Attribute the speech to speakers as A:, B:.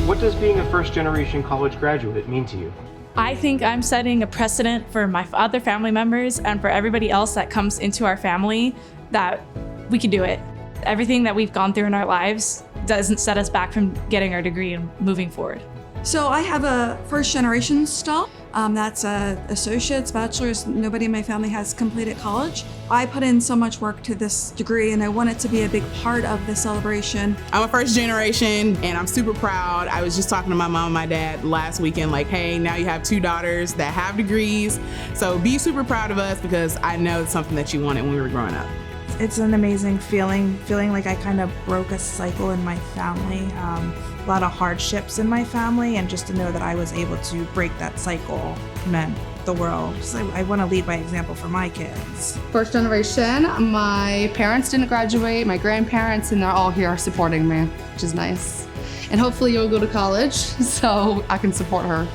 A: What does being a first-generation college graduate mean to you?
B: I think I'm setting a precedent for my other family members and for everybody else that comes into our family that we can do it. Everything that we've gone through in our lives doesn't set us back from getting our degree and moving forward.
C: So I have a first generation stall. That's associates, bachelor's. Nobody in my family has completed college. I put in so much work to this degree and I want it to be a big part of the celebration.
D: I'm a first generation and I'm super proud. I was just talking to my mom and my dad last weekend, like, hey, now you have 2 daughters that have degrees. So be super proud of us because I know it's something that you wanted when we were growing up.
E: It's an amazing feeling like I kind of broke a cycle in my family. A lot of hardships in my family, and just to know that I was able to break that cycle meant the world. So I want to lead by example for my kids.
F: First generation, my parents didn't graduate, my grandparents, and they're all here supporting me, which is nice. And hopefully you'll go to college so I can support her.